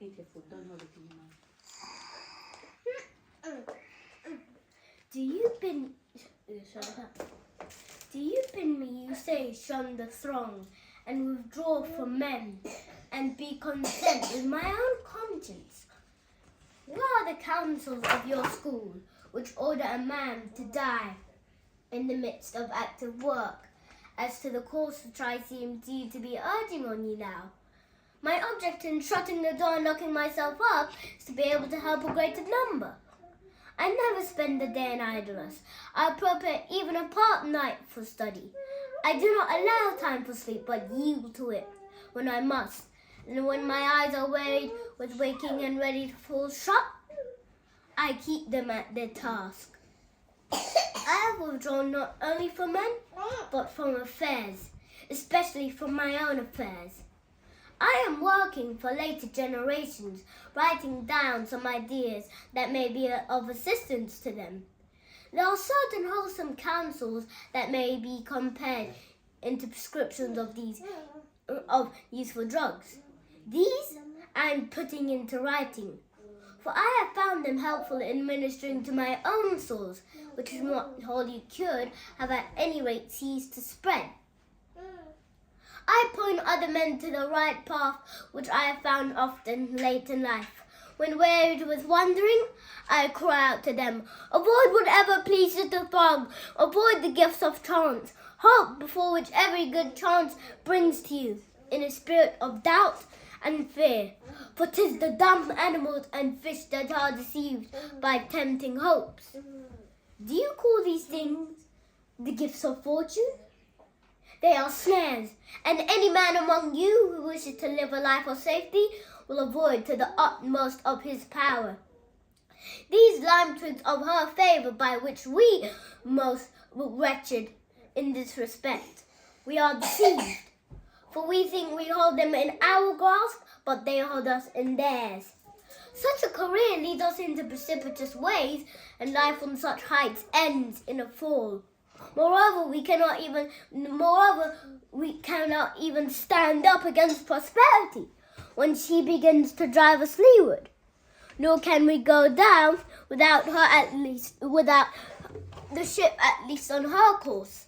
Eat your food. Don't hold it in your mouth. Do you bid me, you say, shun the throng and withdraw from men and be content with my own conscience? What are the counsels of your school which order a man to die in the midst of active work, as to the course which I seem to you to be urging on you now? My object in shutting the door and locking myself up is to be able to help a greater number. I never spend the day in idleness. I appropriate even a part night for study. I do not allow time for sleep, but yield to it when I must. And when my eyes are wearied with waking and ready to fall shut, I keep them at their task. I have withdrawn not only from men, but from affairs, especially from my own affairs. I am working for later generations, writing down some ideas that may be of assistance to them. There are certain wholesome counsels that may be compared into prescriptions of useful drugs. These I am putting into writing, for I have found them helpful in ministering to my own sores, which is not wholly cured, have at any rate ceased to spread. I point other men to the right path, which I have found often late in life. When wearied with wandering, I cry out to them, avoid whatever pleases the throng, avoid the gifts of chance, hope before which every good chance brings to you, in a spirit of doubt and fear. For 'tis the dumb animals and fish that are deceived by tempting hopes. Do you call these things the gifts of fortune? They are snares, and any man among you who wishes to live a life of safety will avoid to the utmost of his power. These lime twigs of her favour by which we most wretched in this respect. We are deceived, for we think we hold them in our grasp, but they hold us in theirs. Such a career leads us into precipitous ways, and life on such heights ends in a fall. Moreover, we cannot even stand up against prosperity when she begins to drive us leeward. Nor can we go down without the ship at least on her course.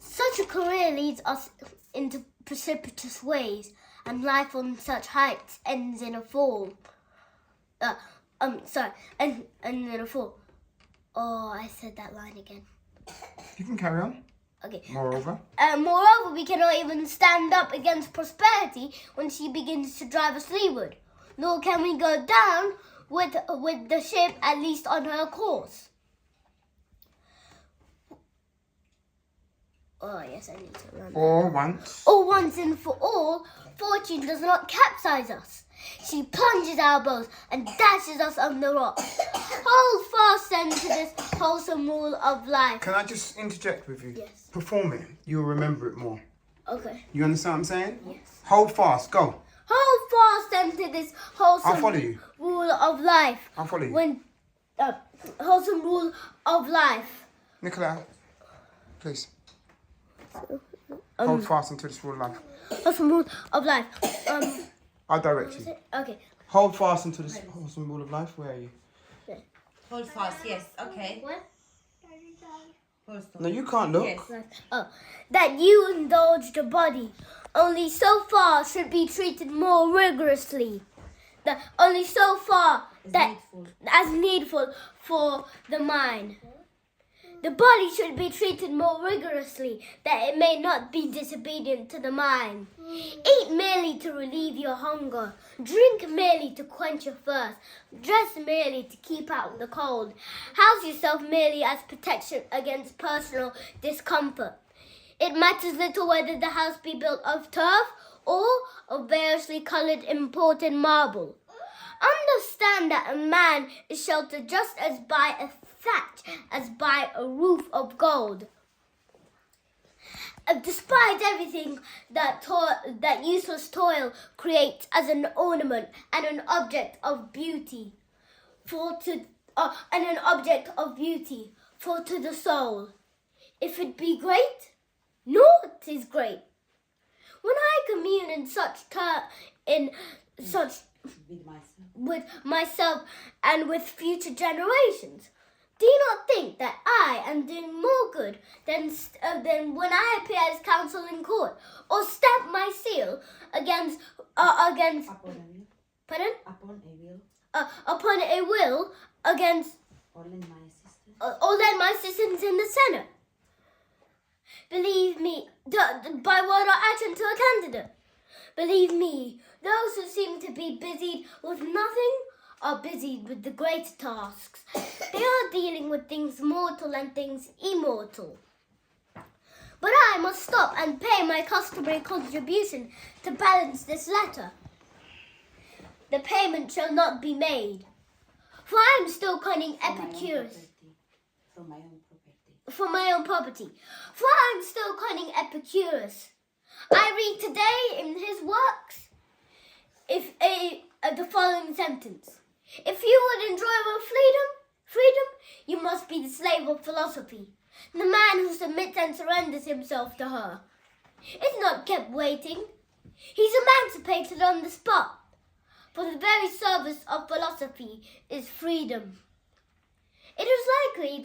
Such a career leads us into precipitous ways, and life on such heights ends in a fall. And in a fall. Oh, I said that line again. You can carry on. Okay. Moreover, we cannot even stand up against prosperity when she begins to drive us leeward. Nor can we go down with the ship at least on her course. Oh, yes, I need to remember. or once. Or once and for all, fortune does not capsize us. She plunges our boats and dashes us on the rocks. Hold fast then to this wholesome rule of life. Can I just interject with you? Yes. Perform it. You'll remember it more. Okay. You understand what I'm saying? Yes. Hold fast. Go. Hold fast then to this wholesome I'll follow you. rule of life. I'll follow you. When wholesome rule of life. Nicola, please. Hold fast until this rule of life. Wholesome rule of life. I'll direct you. Okay. Hold fast until this wholesome rule of life. Where are you? Hold fast. Yes. Okay. What? Hold on. No, you can't look. Yes. That you indulge the body only so far should be treated more rigorously. That only so far as needful for the mind. The body should be treated more rigorously, that it may not be disobedient to the mind. Eat merely to relieve your hunger, drink merely to quench your thirst, dress merely to keep out the cold, house yourself merely as protection against personal discomfort. It matters little whether the house be built of turf or of variously coloured imported marble. Understand that a man is sheltered just as by a thatch as by a roof of gold. Despite everything that useless toil creates as an ornament and an object of beauty, for to the soul, if it be great, naught is great. when I commune in such With myself. with myself and with future generations, do you not think that I am doing more good than when I appear as counsel in court or stamp my seal against Upon a will. pardon Upon a will. upon a will against Or lend my assistance. all then my assistants in the Senate? Believe me, by word or action to a candidate. Believe me, those who seem to be busied with nothing are busied with the greater tasks. They are dealing with things mortal and things immortal. But I must stop and pay my customary contribution to balance this letter. The payment shall not be made, for I am still cunning Epicurus. From my own property. For my own property, for I am still cunning Epicurus. I read today in his works the following sentence. If you would enjoy real freedom, you must be the slave of philosophy. The man who submits and surrenders himself to her is not kept waiting. He's emancipated on the spot. For the very service of philosophy is freedom. It is likely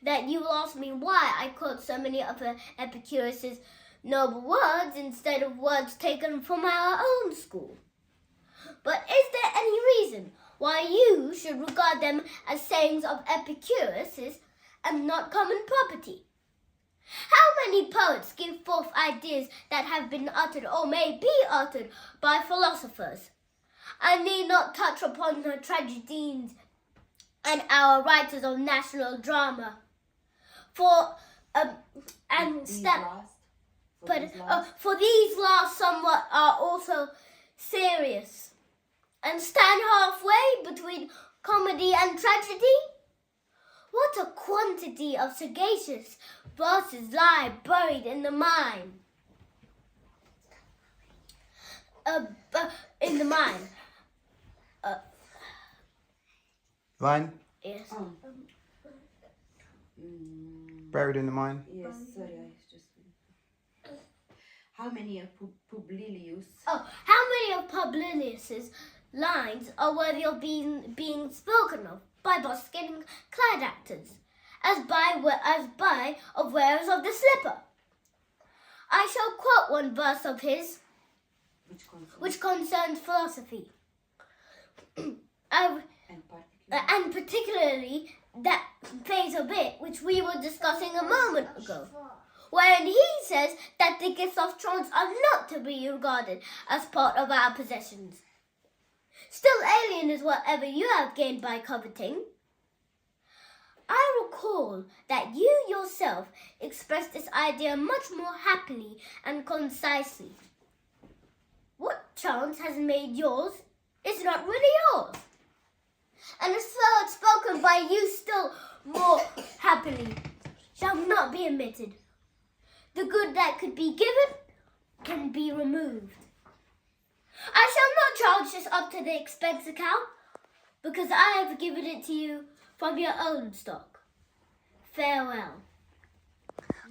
that you will ask me why I quote so many of Epicurus's noble words instead of words taken from our own school. But is there any reason why you should regard them as sayings of Epicurus and not common property? How many poets give forth ideas that have been uttered or may be uttered by philosophers? I need not touch upon the tragedians and our writers of national drama. For these last somewhat are also serious and stand halfway between comedy and tragedy. What a quantity of sagacious verses lie buried in the mind. Line? Yes. Buried in the mind? Yes, sorry, I just... How many of Publilius? How many of Publilius's lines are worthy of being spoken of by busking and clad actors, as by of wearers of the slipper? I shall quote one verse of his, which concerns philosophy, and particularly that phase of it which we were discussing a moment ago, wherein he says that the gifts of chance are not to be regarded as part of our possessions. Still alien is whatever you have gained by coveting. I recall that you yourself expressed this idea much more happily and concisely. What chance has made yours is not really yours, and a word spoken by you still more happily shall not be omitted. The good that could be given can be removed. I shall not charge this up to the expense account, because I have given it to you from your own stock. Farewell.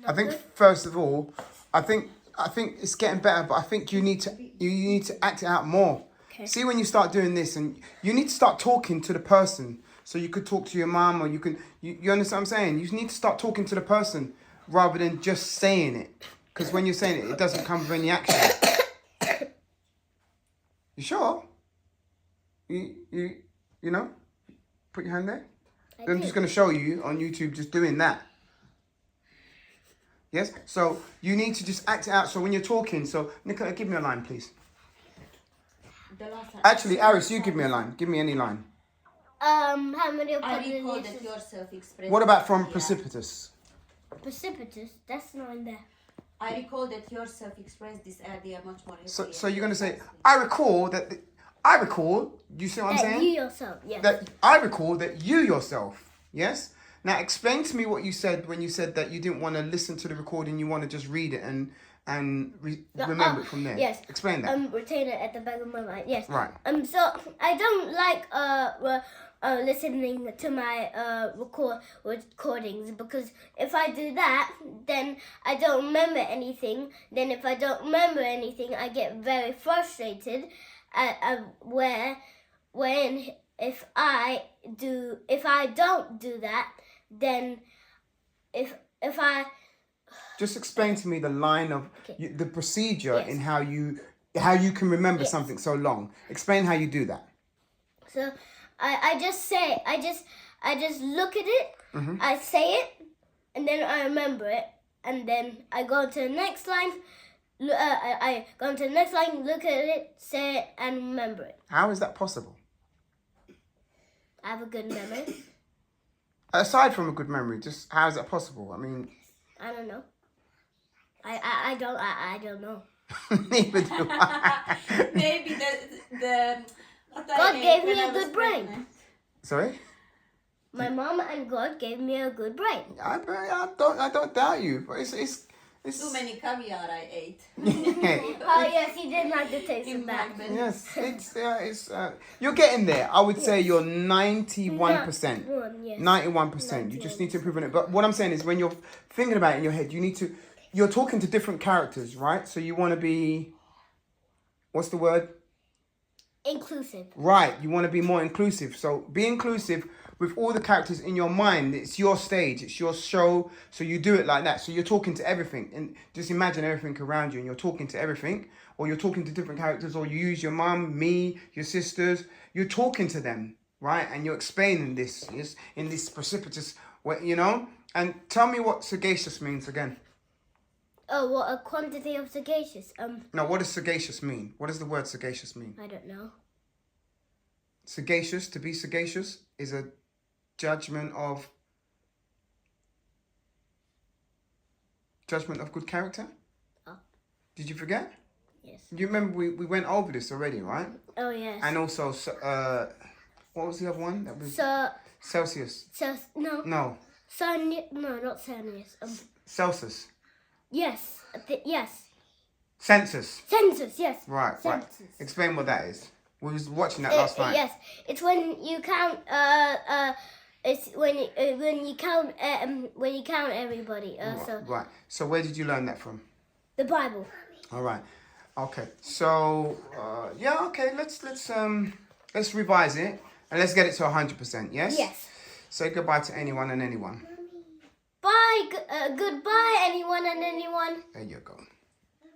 I think first of all, I think it's getting better, but I think you need to act it out more. Okay. See, when you start doing this, and you need to start talking to the person. So you could talk to your mum, or you understand what I'm saying? You need to start talking to the person rather than just saying it. Because when you're saying it, it doesn't come with any action. You sure? You know? Put your hand there. I'm just going to show you on YouTube just doing that. Yes? So you need to just act it out. So when you're talking, so Nicola, give me a line, please. Actually, Arris, you give me a line. Give me any line. How many of I recall that yourself expressed... What about from Precipitous? Precipitous? That's not in there. I recall that yourself expressed this idea much more heavily. So you're going to say, I recall, you see what I'm saying? You yourself, yes. That I recall that you yourself, yes? Now explain to me what you said when you said that you didn't want to listen to the recording, you want to just read it and remember it from there. Yes. Explain that. Retain it at the back of my mind, yes. Right. So I don't like listening to my recordings, because if I do that, then I don't remember anything. Then if I don't remember anything, I get very frustrated. If I don't do that, then if I Just explain to me the line of the procedure Yes. in how you can remember Yes. something so long. Explain how you do that. So I just look at it, Mhm. I say it, and then I remember it, and then I go to the next line. I go to the next line, look at it, say it, and remember it. How is that possible? I have a good memory. Aside from a good memory, just how is that possible? I mean, I don't know. I don't know. neither do I. Maybe the what I God ate gave when me I a was good brain. pregnant. Sorry? My mom and God gave me a good brain. I don't doubt you, but it's Too many caviar I ate. Oh yes, he did like the taste In of that. my belly. Yes, it's you're getting there. I would say you're 91%. Yes. 91%. You just need to improve on it. But what I'm saying is, when you're thinking about it in your head, you're talking to different characters, right? So you want to be, what's the word? Inclusive. Right. You want to be more inclusive. So be inclusive with all the characters in your mind. It's your stage. It's your show. So you do it like that. So you're talking to everything. And just imagine everything around you and you're talking to everything. Or you're talking to different characters. Or you use your mum, me, your sisters. You're talking to them, right? And you're explaining this in this precipitous way, you know? And tell me what sagacious means again. Oh, what a quantity of sagacious. No, what does sagacious mean? What does the word sagacious mean? I don't know. Sagacious, to be sagacious, is a judgment of good character. Oh. Did you forget? Yes. You remember we went over this already, right? Oh yes. And also, what was the other one? That was So Celsius. no. No, No, not Cernius. Celsius. Yes. Yes. Census. Census. Yes. Right. Census. Explain what that is. We was watching that last night. Yes, it's when you count. It's when you count. When you count everybody. So Right. So where did you learn that from? the Bible. All right. Okay. So yeah. Okay. Let's revise it and let's get it to 100%. Yes. Yes. Say goodbye to anyone and anyone. Bye. Goodbye, anyone and anyone. There you go.